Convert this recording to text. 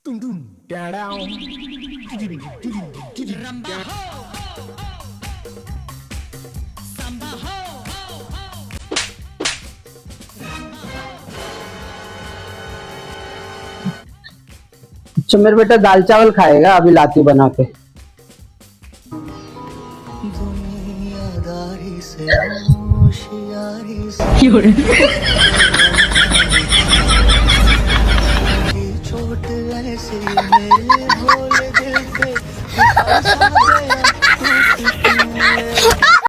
रंबा हो, संबा हो, अच्छा मेरे बेटा दाल चावल खाएगा, अभी लाती बना के। दुनियादारी से होशियारी से